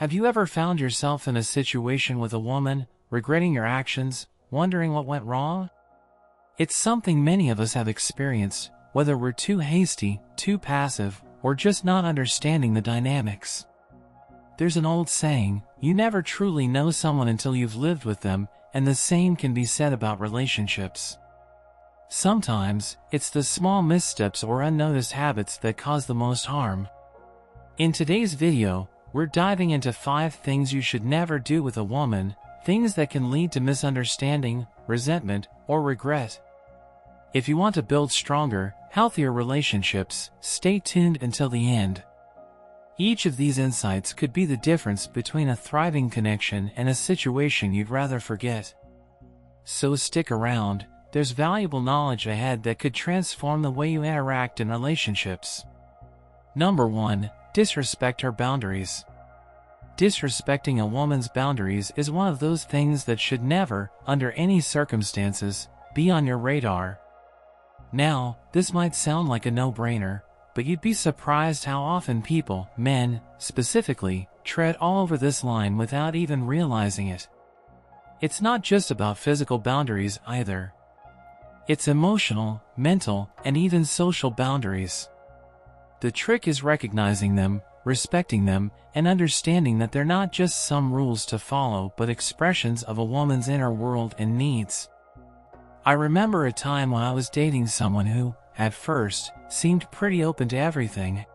Have you ever found yourself in a situation with a woman, regretting your actions, wondering what went wrong? It's something many of us have experienced, whether we're too hasty, too passive, or just not understanding the dynamics. There's an old saying, you never truly know someone until you've lived with them, and the same can be said about relationships. Sometimes, it's the small missteps or unnoticed habits that cause the most harm. In today's video, we're diving into 5 things you should never do with a woman, things that can lead to misunderstanding, resentment, or regret. If you want to build stronger, healthier relationships, stay tuned until the end. Each of these insights could be the difference between a thriving connection and a situation you'd rather forget. So stick around, there's valuable knowledge ahead that could transform the way you interact in relationships. Number 1. Disrespect her boundaries. Disrespecting a woman's boundaries is one of those things that should never, under any circumstances, be on your radar. Now, this might sound like a no-brainer, but you'd be surprised how often people, men, specifically, tread all over this line without even realizing it. It's not just about physical boundaries either. It's emotional, mental, and even social boundaries. The trick is recognizing them, respecting them, and understanding that they're not just some rules to follow but expressions of a woman's inner world and needs. I remember a time when I was dating someone who, at first, seemed pretty open to everything.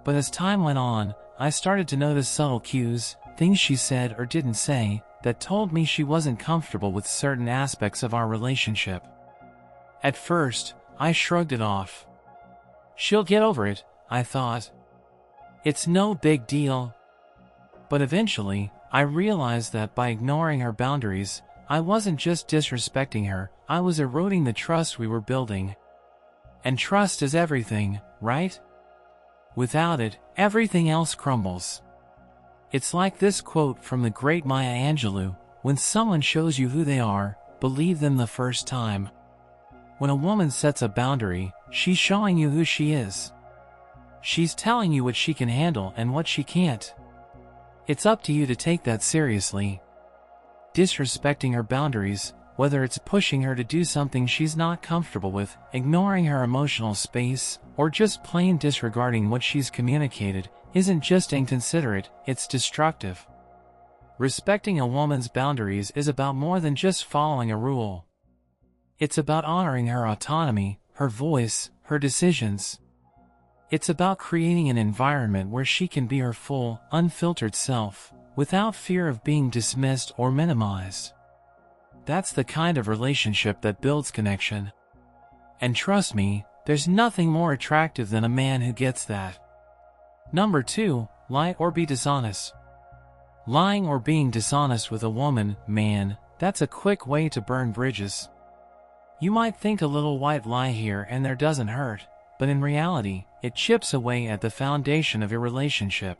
But as time went on, I started to notice subtle cues, things she said or didn't say, that told me she wasn't comfortable with certain aspects of our relationship. At first, I shrugged it off. She'll get over it, I thought. It's no big deal. But eventually, I realized that by ignoring her boundaries, I wasn't just disrespecting her, I was eroding the trust we were building. And trust is everything, right? Without it, everything else crumbles. It's like this quote from the great Maya Angelou, when someone shows you who they are, believe them the first time. When a woman sets a boundary, she's showing you who she is. She's telling you what she can handle and what she can't. It's up to you to take that seriously. Disrespecting her boundaries, whether it's pushing her to do something she's not comfortable with, ignoring her emotional space, or just plain disregarding what she's communicated, isn't just inconsiderate, it's destructive. Respecting a woman's boundaries is about more than just following a rule. It's about honoring her autonomy, her voice, her decisions. It's about creating an environment where she can be her full, unfiltered self, without fear of being dismissed or minimized. That's the kind of relationship that builds connection. And trust me, there's nothing more attractive than a man who gets that. Number 2, lie or be dishonest. Lying or being dishonest with a woman, man, that's a quick way to burn bridges. You might think a little white lie here and there doesn't hurt, but in reality, it chips away at the foundation of your relationship.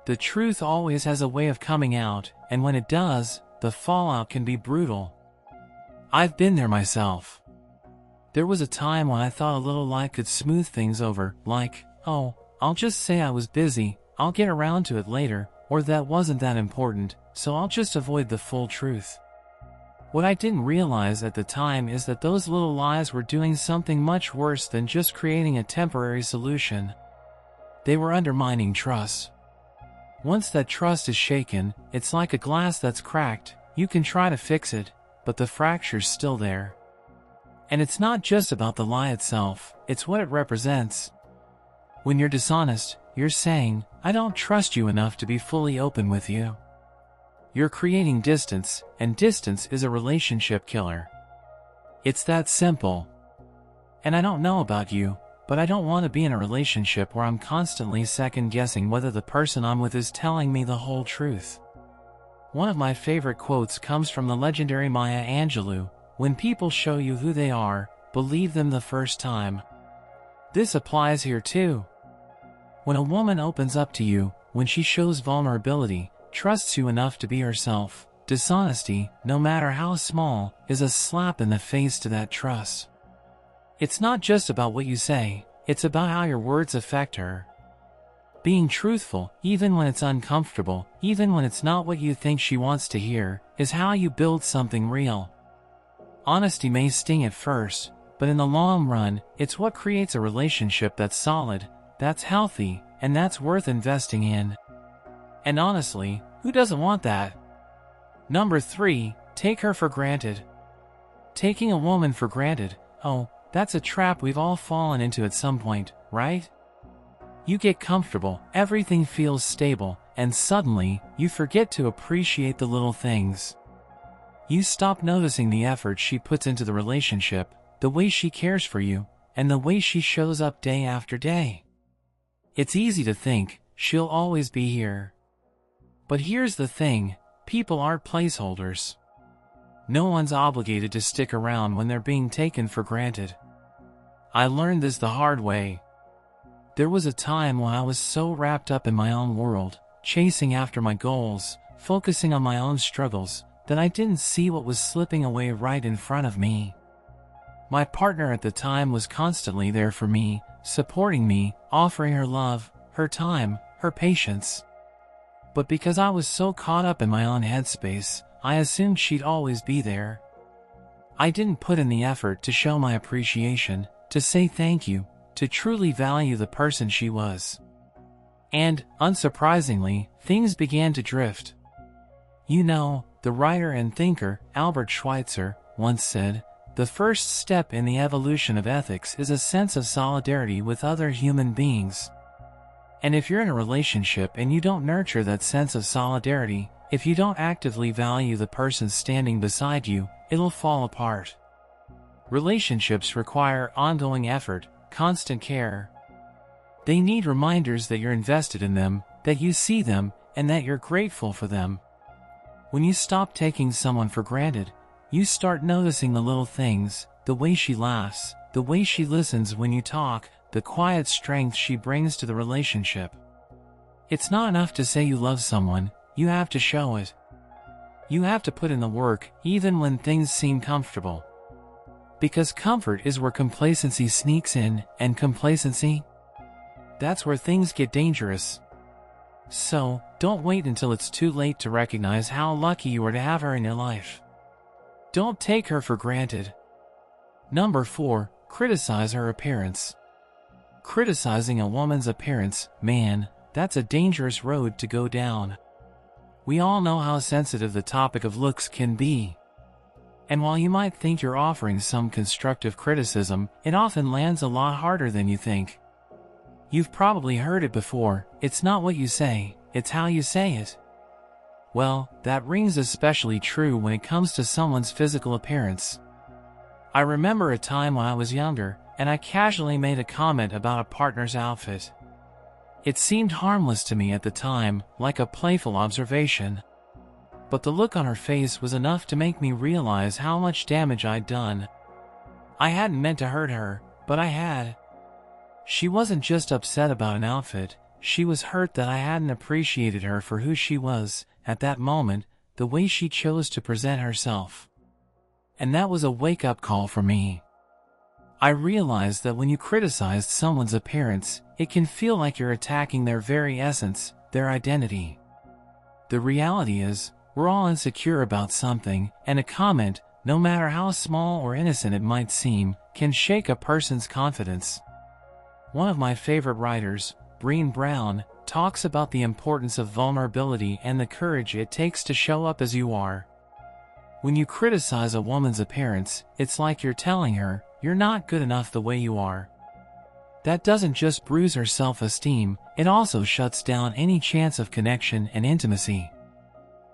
The truth always has a way of coming out, and when it does, the fallout can be brutal. I've been there myself. There was a time when I thought a little lie could smooth things over, like, oh, I'll just say I was busy, I'll get around to it later, or that wasn't that important, so I'll just avoid the full truth. What I didn't realize at the time is that those little lies were doing something much worse than just creating a temporary solution. They were undermining trust. Once that trust is shaken, it's like a glass that's cracked. You can try to fix it, but the fracture's still there. And it's not just about the lie itself, it's what it represents. When you're dishonest, you're saying, I don't trust you enough to be fully open with you. You're creating distance, and distance is a relationship killer. It's that simple. And I don't know about you, but I don't want to be in a relationship where I'm constantly second-guessing whether the person I'm with is telling me the whole truth. One of my favorite quotes comes from the legendary Maya Angelou, when people show you who they are, believe them the first time. This applies here too. When a woman opens up to you, when she shows vulnerability, trusts you enough to be herself, dishonesty, no matter how small, is a slap in the face to that trust. It's not just about what you say, it's about how your words affect her. Being truthful, even when it's uncomfortable, even when it's not what you think she wants to hear, is how you build something real. Honesty may sting at first, but in the long run, it's what creates a relationship that's solid, that's healthy, and that's worth investing in. And honestly, who doesn't want that? Number 3, take her for granted. Taking a woman for granted, oh, that's a trap we've all fallen into at some point, right? You get comfortable, everything feels stable, and suddenly, you forget to appreciate the little things. You stop noticing the effort she puts into the relationship, the way she cares for you, and the way she shows up day after day. It's easy to think, she'll always be here. But here's the thing, people aren't placeholders. No one's obligated to stick around when they're being taken for granted. I learned this the hard way. There was a time when I was so wrapped up in my own world, chasing after my goals, focusing on my own struggles, that I didn't see what was slipping away right in front of me. My partner at the time was constantly there for me, supporting me, offering her love, her time, her patience. But because I was so caught up in my own headspace, I assumed she'd always be there. I didn't put in the effort to show my appreciation, to say thank you, to truly value the person she was. And, unsurprisingly, things began to drift. You know, the writer and thinker, Albert Schweitzer, once said, "The first step in the evolution of ethics is a sense of solidarity with other human beings." And if you're in a relationship and you don't nurture that sense of solidarity, if you don't actively value the person standing beside you, it'll fall apart. Relationships require ongoing effort, constant care. They need reminders that you're invested in them, that you see them, and that you're grateful for them. When you stop taking someone for granted, you start noticing the little things, the way she laughs, the way she listens when you talk, the quiet strength she brings to the relationship. It's not enough to say you love someone, you have to show it. You have to put in the work, even when things seem comfortable. Because comfort is where complacency sneaks in, and complacency? That's where things get dangerous. So, don't wait until it's too late to recognize how lucky you are to have her in your life. Don't take her for granted. Number 4, criticize her appearance. Criticizing a woman's appearance, man, that's a dangerous road to go down. We all know how sensitive the topic of looks can be. And while you might think you're offering some constructive criticism, it often lands a lot harder than you think. You've probably heard it before, it's not what you say, it's how you say it. Well, that rings especially true when it comes to someone's physical appearance. I remember a time when I was younger, and I casually made a comment about a partner's outfit. It seemed harmless to me at the time, like a playful observation. But the look on her face was enough to make me realize how much damage I'd done. I hadn't meant to hurt her, but I had. She wasn't just upset about an outfit, she was hurt that I hadn't appreciated her for who she was, at that moment, the way she chose to present herself. And that was a wake-up call for me. I realized that when you criticize someone's appearance, it can feel like you're attacking their very essence, their identity. The reality is, we're all insecure about something, and a comment, no matter how small or innocent it might seem, can shake a person's confidence. One of my favorite writers, Brené Brown, talks about the importance of vulnerability and the courage it takes to show up as you are. When you criticize a woman's appearance, it's like you're telling her, you're not good enough the way you are. That doesn't just bruise her self-esteem, it also shuts down any chance of connection and intimacy.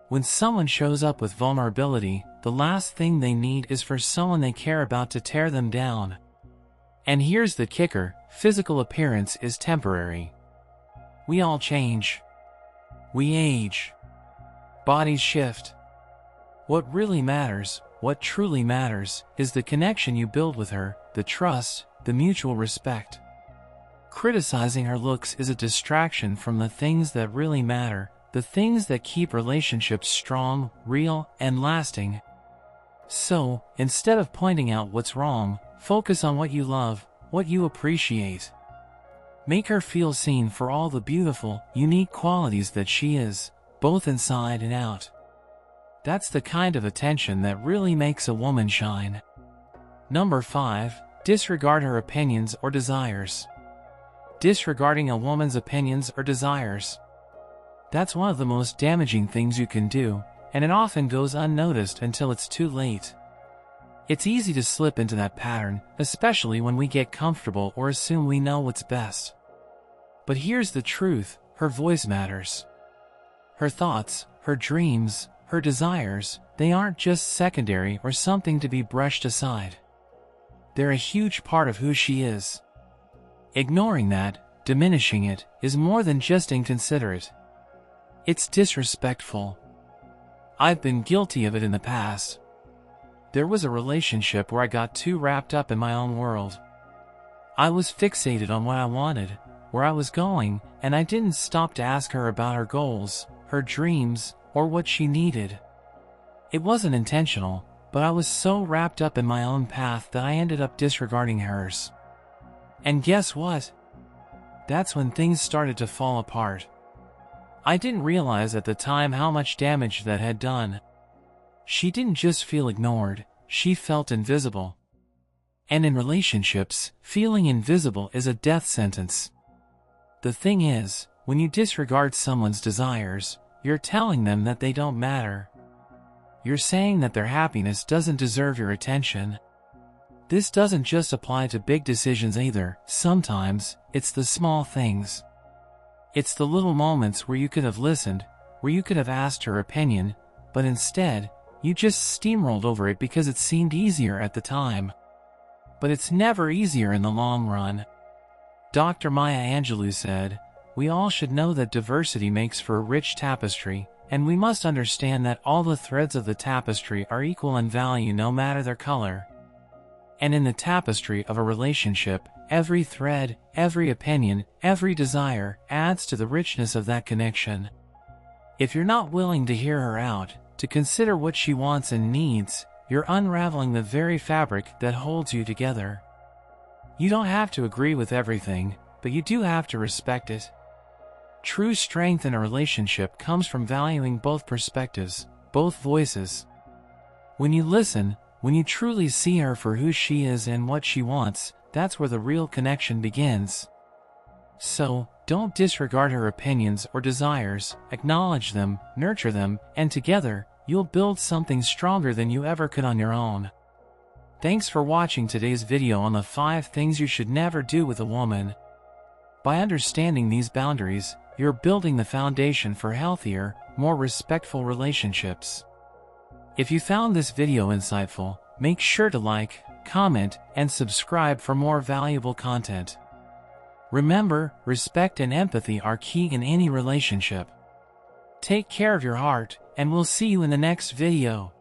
When someone shows up with vulnerability, the last thing they need is for someone they care about to tear them down. And here's the kicker, physical appearance is temporary. We all change. We age. Bodies shift. What really matters, what truly matters, is the connection you build with her, the trust, the mutual respect. Criticizing her looks is a distraction from the things that really matter, the things that keep relationships strong, real, and lasting. So, instead of pointing out what's wrong, focus on what you love, what you appreciate. Make her feel seen for all the beautiful, unique qualities that she is, both inside and out. That's the kind of attention that really makes a woman shine. Number 5. Disregard her opinions or desires. Disregarding a woman's opinions or desires. That's one of the most damaging things you can do, and it often goes unnoticed until it's too late. It's easy to slip into that pattern, especially when we get comfortable or assume we know what's best. But here's the truth, her voice matters. Her thoughts, her dreams, her desires, they aren't just secondary or something to be brushed aside. They're a huge part of who she is. Ignoring that, diminishing it, is more than just inconsiderate. It's disrespectful. I've been guilty of it in the past. There was a relationship where I got too wrapped up in my own world. I was fixated on what I wanted, where I was going, and I didn't stop to ask her about her goals, her dreams, or what she needed. It wasn't intentional, but I was so wrapped up in my own path that I ended up disregarding hers. And guess what? That's when things started to fall apart. I didn't realize at the time how much damage that had done. She didn't just feel ignored, she felt invisible. And in relationships, feeling invisible is a death sentence. The thing is, when you disregard someone's desires, you're telling them that they don't matter. You're saying that their happiness doesn't deserve your attention. This doesn't just apply to big decisions either. Sometimes, it's the small things. It's the little moments where you could have listened, where you could have asked her opinion, but instead, you just steamrolled over it because it seemed easier at the time. But it's never easier in the long run. Dr. Maya Angelou said, "We all should know that diversity makes for a rich tapestry, and we must understand that all the threads of the tapestry are equal in value no matter their color." And in the tapestry of a relationship, every thread, every opinion, every desire adds to the richness of that connection. If you're not willing to hear her out, to consider what she wants and needs, you're unraveling the very fabric that holds you together. You don't have to agree with everything, but you do have to respect it. True strength in a relationship comes from valuing both perspectives, both voices. When you listen, when you truly see her for who she is and what she wants, that's where the real connection begins. So, don't disregard her opinions or desires, acknowledge them, nurture them, and together, you'll build something stronger than you ever could on your own. Thanks for watching today's video on the 5 things you should never do with a woman. By understanding these boundaries, you're building the foundation for healthier, more respectful relationships. If you found this video insightful, make sure to like, comment, and subscribe for more valuable content. Remember, respect and empathy are key in any relationship. Take care of your heart, and we'll see you in the next video.